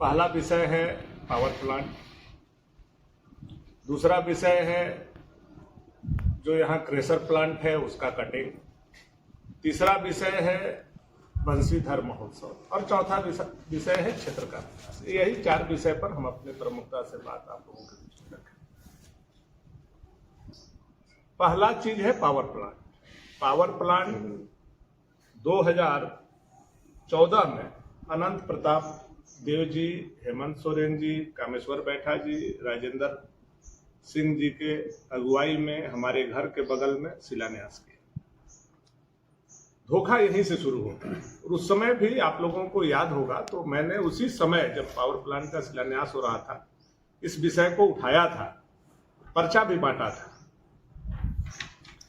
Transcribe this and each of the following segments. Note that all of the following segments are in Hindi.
पहला विषय है पावर प्लांट, दूसरा विषय है जो यहाँ क्रेशर प्लांट है उसका कटिंग, तीसरा विषय है बंसीधर महोत्सव और चौथा विषय है क्षेत्र का विकास। यही 4 विषय पर हम अपने प्रमुखता से बात आप लोगों के बीच में रखें। पहला चीज है पावर प्लांट। पावर प्लांट 2014 में अनंत प्रताप देव जी, हेमंत सोरेन जी, कामेश्वर बैठा जी, राजेंद्र सिंह जी के अगुवाई में हमारे घर के बगल में शिलान्यास किया। धोखा यहीं से शुरू होता है और उस समय भी आप लोगों को याद होगा तो मैंने उसी समय जब पावर प्लांट का शिलान्यास हो रहा था इस विषय को उठाया था, पर्चा भी बांटा था।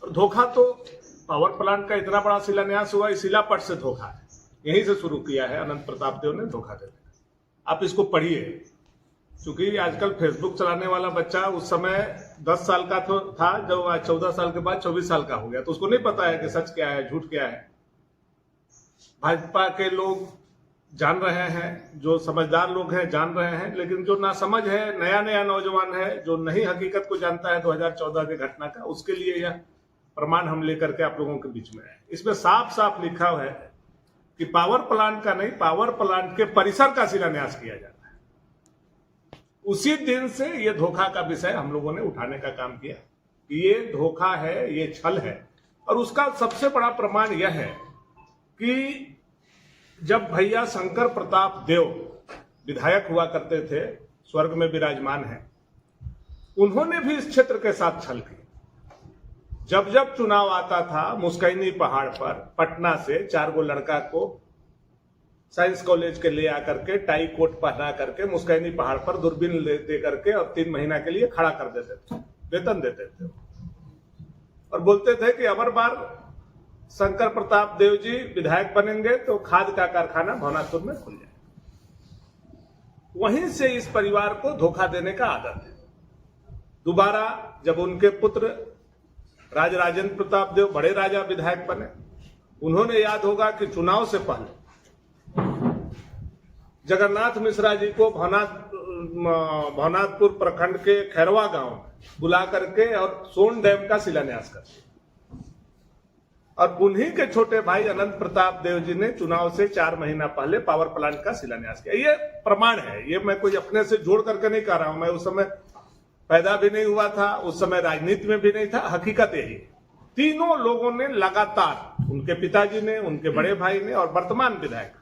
और धोखा तो पावर प्लांट का इतना बड़ा शिलान्यास हुआ, इस शिलापट से धोखा है, यहीं से शुरू किया है अनंत प्रताप देव ने धोखा देने। आप इसको पढ़िए, क्योंकि आजकल फेसबुक चलाने वाला बच्चा उस समय 10 साल का तो था, जब आज 14 साल के बाद 24 साल का हो गया, तो उसको नहीं पता है कि सच क्या है झूठ क्या है। भाजपा के लोग जान रहे हैं, जो समझदार लोग हैं जान रहे हैं, लेकिन जो नासमझ है, नया नया नौजवान है, जो नहीं हकीकत को जानता है 2014 के घटना का, उसके लिए यह प्रमाण हम लेकर के आप लोगों के बीच में है। इसमें साफ साफ लिखा हुआ है कि पावर प्लांट का नहीं, पावर प्लांट के परिसर का शिलान्यास किया जाता है। उसी दिन से यह धोखा का विषय हम लोगों ने उठाने का काम किया। ये धोखा है, ये छल है। और उसका सबसे बड़ा प्रमाण यह है कि जब भैया शंकर प्रताप देव विधायक हुआ करते थे, स्वर्ग में विराजमान है, उन्होंने भी इस क्षेत्र के साथ छल किया। जब जब चुनाव आता था, मुस्कैनी पहाड़ पर पटना से 4 गो लड़का को साइंस कॉलेज के ले आकर के टाई कोट पहना करके मुस्कैनी पहाड़ पर दूरबीन दे करके और 3 महीना के लिए खड़ा कर देते थे, वेतन देते थे और बोलते थे कि अगर बार शंकर प्रताप देव जी विधायक बनेंगे तो खाद का कारखाना भवनाथपुर में खुल जाएगा। वहीं से इस परिवार को धोखा देने का आदत है। दोबारा जब उनके पुत्र राजेंद्र प्रताप देव बड़े राजा विधायक बने, उन्होंने याद होगा कि चुनाव से पहले जगन्नाथ मिश्रा जी को भवनाथपुर प्रखंड के खैरवा गांव में बुला करके और सोन डैम का शिलान्यास कर दिया। और उन्हीं के छोटे भाई अनंत प्रताप देव जी ने चुनाव से 4 महीना पहले पावर प्लांट का शिलान्यास किया। ये प्रमाण है, ये मैं कोई अपने से जोड़ करके नहीं कह रहा हूं। मैं उस समय पैदा भी नहीं हुआ था, उस समय राजनीति में भी नहीं था। हकीकत यही, तीनों लोगों ने लगातार, उनके पिताजी ने, उनके बड़े भाई ने और वर्तमान विधायक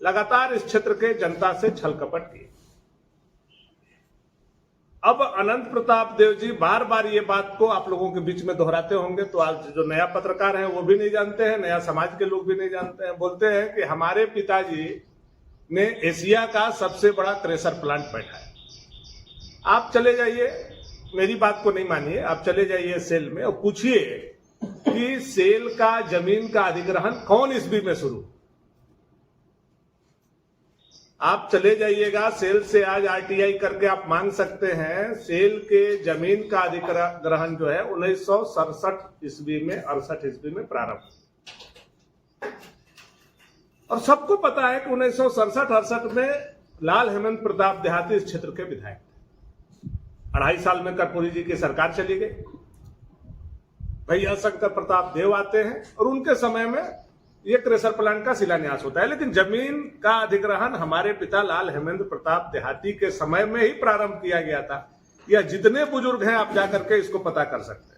लगातार इस क्षेत्र के जनता से छल कपट किए। अब अनंत प्रताप देव जी बार बार ये बात को आप लोगों के बीच में दोहराते होंगे, तो आज जो नया पत्रकार है वो भी नहीं जानते हैं, नया समाज के लोग भी नहीं जानते हैं। बोलते हैं कि हमारे पिताजी ने एशिया का सबसे बड़ा क्रेशर प्लांट बैठाया। आप चले जाइए, मेरी बात को नहीं मानिए, आप चले जाइए सेल में और पूछिए कि सेल का जमीन का अधिग्रहण कौन ईस्वी में शुरू। आप चले जाइएगा सेल से, आज आरटीआई करके आप मांग सकते हैं। सेल के जमीन का अधिग्रहण जो है 1967 ईस्वी में, 68 ईस्वी में प्रारंभ। और सबको पता है कि 1967-68 में लाल हेमंत प्रताप देहाती इस क्षेत्र के विधायक थे। 2.5 साल में कर्पूरी जी की सरकार चली गई, भैया शंकर प्रताप देव आते हैं और उनके समय में ये क्रेशर प्लांट का शिलान्यास होता है। लेकिन जमीन का अधिग्रहण हमारे पिता लाल हेमंत प्रताप देहाती के समय में ही प्रारंभ किया गया था। यह जितने बुजुर्ग हैं आप जाकर के इसको पता कर सकते हैं।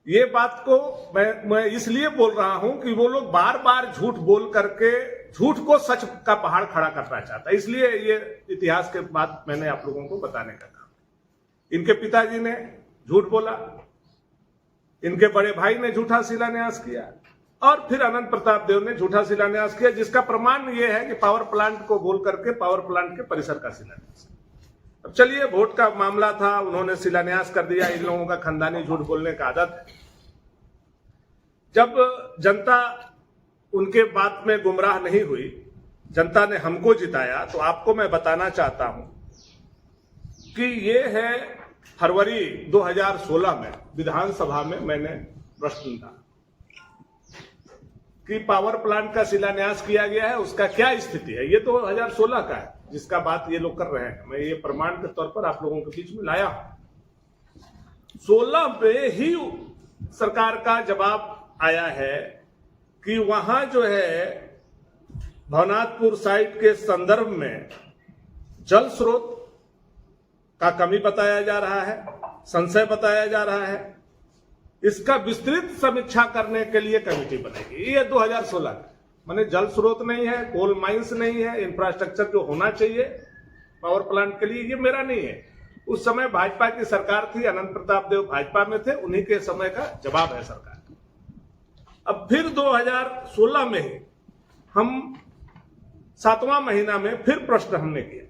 ये बात को मैं इसलिए बोल रहा हूं कि वो लोग बार बार झूठ बोल करके झूठ को सच का पहाड़ खड़ा करना चाहता है, इसलिए ये इतिहास के बाद मैंने आप लोगों को बताने का काम। इनके पिताजी ने झूठ बोला, इनके बड़े भाई ने झूठा शिलान्यास किया और फिर अनंत प्रताप देव ने झूठा शिलान्यास किया, जिसका प्रमाण यह है कि पावर प्लांट को बोल करके पावर प्लांट के परिसर का शिलान्यास। अब चलिए, वोट का मामला था, उन्होंने शिलान्यास कर दिया। इन लोगों का खानदानी झूठ बोलने का आदत है। जब जनता उनके बात में गुमराह नहीं हुई, जनता ने हमको जिताया, तो आपको मैं बताना चाहता हूं कि ये है फरवरी 2016 में विधानसभा में मैंने प्रश्न था कि पावर प्लांट का शिलान्यास किया गया है, उसका क्या स्थिति है। ये तो 2016 का है जिसका बात ये लोग कर रहे हैं। मैं ये प्रमाण के तौर पर आप लोगों के बीच में लाया हूं। 16 पे ही सरकार का जवाब आया है कि वहां जो है भवनाथपुर साइट के संदर्भ में जल स्रोत का कमी बताया जा रहा है, संशय बताया जा रहा है। इसका विस्तृत समीक्षा करने के लिए कमेटी बनेगी। ये 2016 का, माने जल स्रोत नहीं है, कोल माइंस नहीं है, इंफ्रास्ट्रक्चर जो होना चाहिए पावर प्लांट के लिए, ये मेरा नहीं है। उस समय भाजपा की सरकार थी, अनंत प्रताप देव भाजपा में थे, उन्हीं के समय का जवाब है सरकार का। अब फिर 2016 में ही हम 7वां महीना में फिर प्रश्न हमने किया